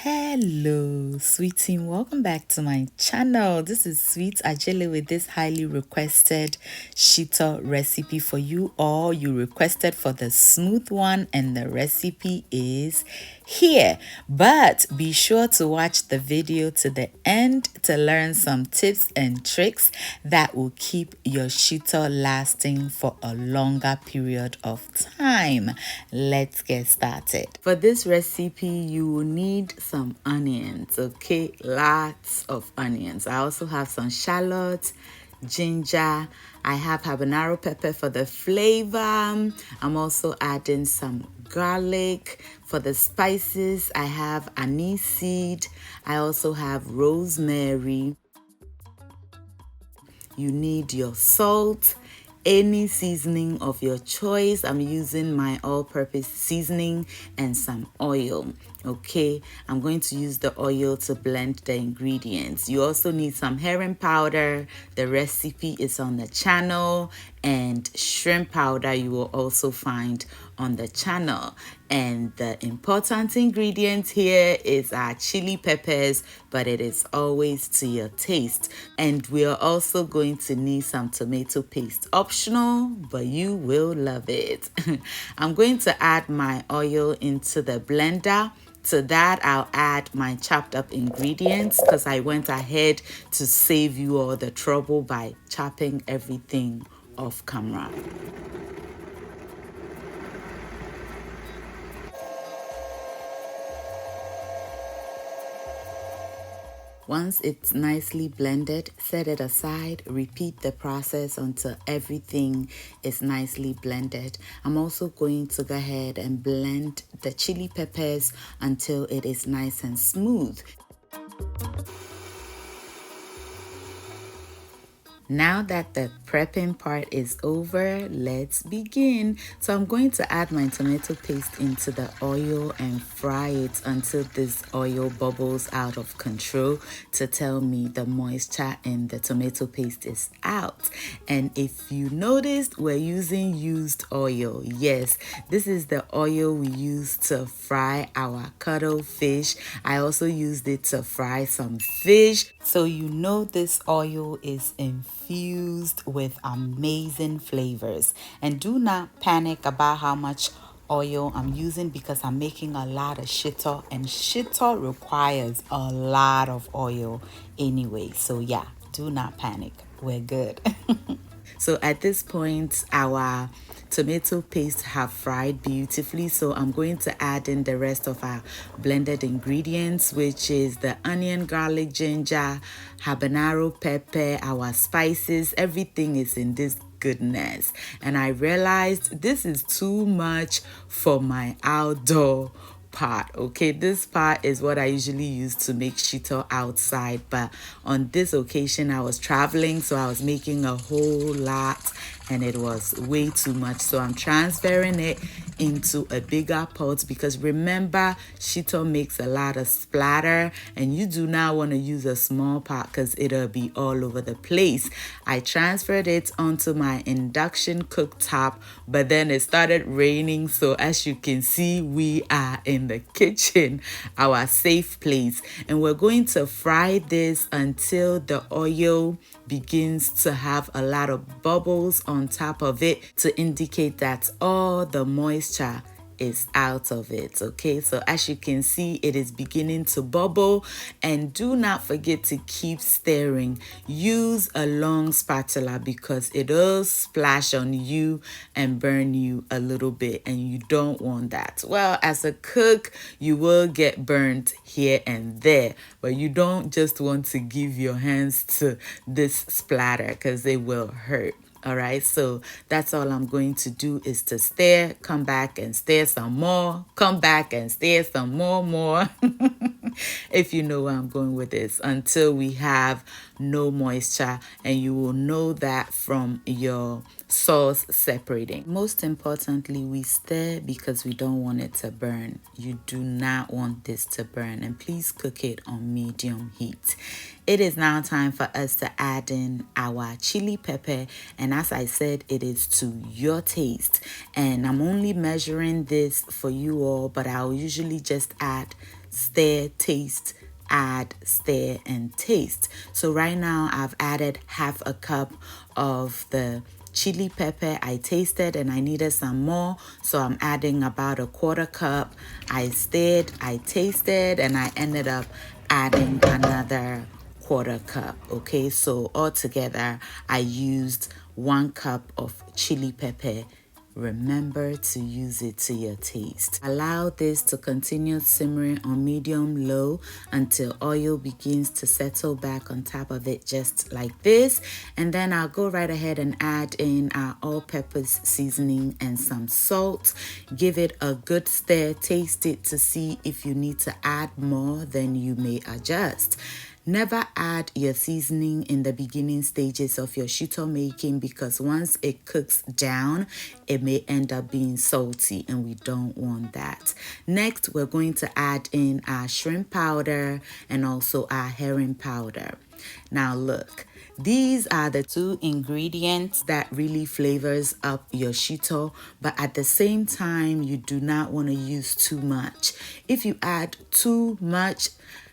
Hello, sweet team. Welcome back to my channel. This is Sweet Adjeley with this highly requested SHITO recipe for you all. You requested for the smooth one, and the recipe is here. But be sure to watch the video to the end to learn some tips and tricks that will keep your SHITO lasting for a longer period of time. Let's get started. For this recipe, you will need some onions, okay? Lots of onions. I also have some shallots, ginger. I have habanero pepper for the flavor. I'm also adding some garlic. For the spices, I have aniseed. I also have rosemary. You need your salt, any seasoning of your choice. I'm using my all-purpose seasoning and some oil. Okay, I'm going to use the oil to blend the ingredients. You also need some herring powder. The recipe is on the channel, and shrimp powder you will also find on the channel. And the important ingredient here is our chili peppers, but it is always to your taste. And we are also going to need some tomato paste. Optional, but you will love it. I'm going to add my oil into the blender. To that, I'll add my chopped up ingredients because I went ahead to save you all the trouble by chopping everything off camera. Once it's nicely blended, set it aside. Repeat the process until everything is nicely blended. I'm also going to go ahead and blend the chili peppers until it is nice and smooth. Now that the prepping part is over, let's begin. So I'm going to add my tomato paste into the oil and fry it until this oil bubbles out of control to tell me the moisture in the tomato paste is out. And if you noticed, we're using used oil. Yes, this is the oil we use to fry our cuttlefish. I also used it to fry some fish. So you know this oil is infused with amazing flavors. And do not panic about how much oil I'm using because I'm making a lot of SHITO, and SHITO requires a lot of oil anyway. So yeah, do not panic. We're good. So at this point, our tomato paste have fried beautifully, so I'm going to add in the rest of our blended ingredients, which is the onion, garlic, ginger, habanero pepper, our spices. Everything is in this goodness, and I realized this is too much for my outdoor part. Okay, this part is what I usually use to make SHITO outside, but on this occasion I was traveling, so I was making a whole lot and it was way too much, so I'm transferring it into a bigger pot because remember, SHITO makes a lot of splatter and you do not want to use a small pot because it'll be all over the place. I transferred it onto my induction cooktop, but then it started raining, so as you can see, we are in the kitchen, our safe place, and we're going to fry this until the oil begins to have a lot of bubbles on top of it to indicate that all the moisture is out of it. Okay, so as you can see, it is beginning to bubble, and do not forget to keep stirring. Use a long spatula because it'll splash on you and burn you a little bit, and you don't want that. Well, as a cook, you will get burnt here and there, but you don't just want to give your hands to this splatter because it will hurt. All right, so that's all I'm going to do is to stir, come back and stir some more, come back and stir some more. If you know where I'm going with this, until we have no moisture, and you will know that from your sauce separating. Most importantly, we stir because we don't want it to burn. You do not want this to burn, and please cook it on medium heat. It is now time for us to add in our chili pepper, and as I said, it is to your taste, and I'm only measuring this for you all, but I'll usually just add stir, taste, add, stir, and taste. So right now I've added half a cup of the chili pepper. I tasted and I needed some more, so I'm adding about a quarter cup. I stirred, I tasted, and I ended up adding another quarter cup. Okay, so altogether I used 1 cup of chili pepper. Remember to use it to your taste. Allow this to continue simmering on medium-low until oil begins to settle back on top of it, just like this. And then I'll go right ahead and add in our all-purpose seasoning and some salt. Give it a good stir, taste it to see if you need to add more, then you may adjust. Never add your seasoning in the beginning stages of your shito making, because once it cooks down, it may end up being salty and we don't want that. Next, we're going to add in our shrimp powder and also our herring powder. Now look, these are the 2 ingredients that really flavors up your shito, but at the same time, you do not want to use too much. If you add too much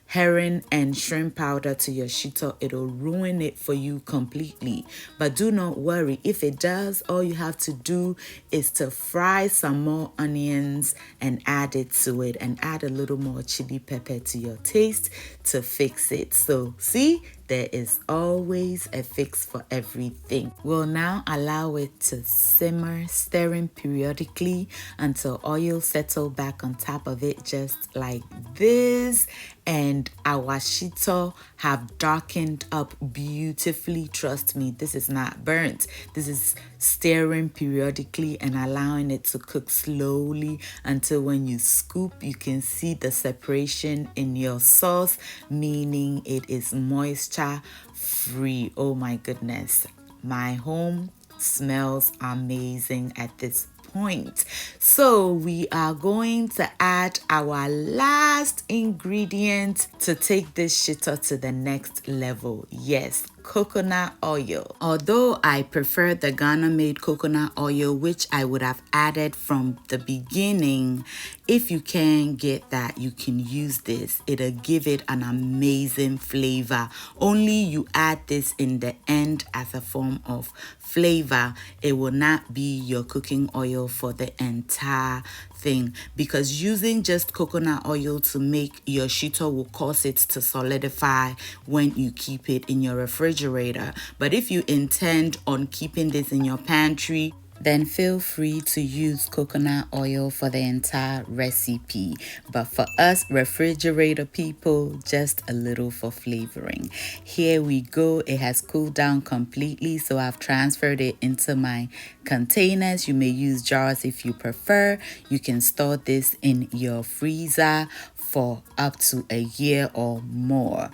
herring and shrimp powder to your shito, it'll ruin it for you completely. But do not worry, if it does, all you have to do is to fry some more onions and add it to it, and add a little more chili pepper to your taste to fix it. So see, there is always a fix for everything. We'll now allow it to simmer, stirring periodically until oil settles back on top of it, just like this. And our shito have darkened up beautifully. Trust me, this is not burnt. This is stirring periodically and allowing it to cook slowly until when you scoop, you can see the separation in your sauce, meaning it is moisture free. Oh my goodness, my home smells amazing at this point. So we are going to add our last ingredient to take this shito to the next level. Yes, coconut oil. Although I prefer the Ghana made coconut oil, which I would have added from the beginning, if you can get that, you can use this. It'll give it an amazing flavor. Only you add this in the end as a form of flavor. It will not be your cooking oil for the entire thing, because using just coconut oil to make your shito will cause it to solidify when you keep it in your refrigerator. But if you intend on keeping this in your pantry, then feel free to use coconut oil for the entire recipe. But for us refrigerator people, just a little for flavoring. Here we go. It has cooled down completely, so I've transferred it into my containers. You may use jars if you prefer. You can store this in your freezer for up to a year or more.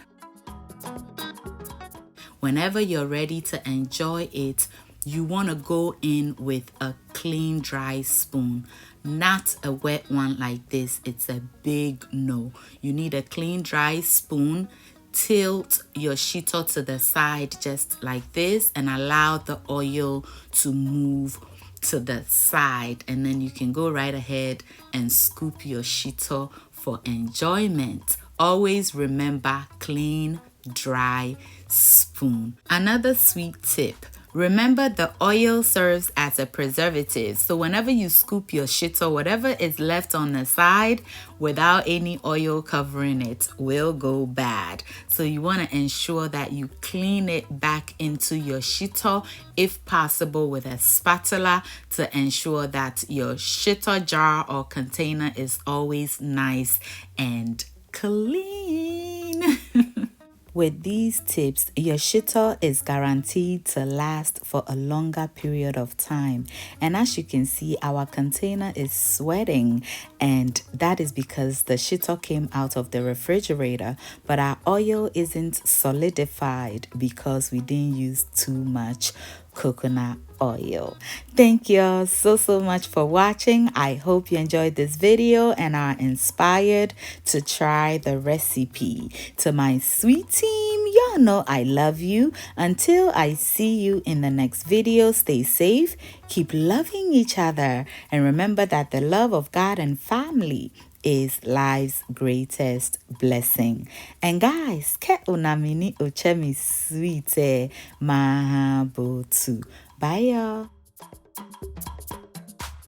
Whenever you're ready to enjoy it, you want to go in with a clean, dry spoon, not a wet one like this. It's a big no. You need a clean, dry spoon. Tilt your shito to the side just like this and allow the oil to move to the side, and then you can go right ahead and scoop your shito for enjoyment. Always remember, clean, dry spoon. Another sweet tip: remember, the oil serves as a preservative. So whenever you scoop your shito, whatever is left on the side without any oil covering it will go bad. So you want to ensure that you clean it back into your shito, if possible with a spatula, to ensure that your shito jar or container is always nice and clean. With these tips, your shito is guaranteed to last for a longer period of time. And as you can see, our container is sweating, and that is because the shito came out of the refrigerator, but our oil isn't solidified because we didn't use too much coconut oil. Thank you all so much for watching. I hope you enjoyed this video and are inspired to try the recipe. To my sweet team, y'all know I love you. Until I see you in the next video, stay safe, keep loving each other, and remember that the love of God and family is life's greatest blessing. And guys, ke unamini ochemi sweet mahabotu. Bye y'all.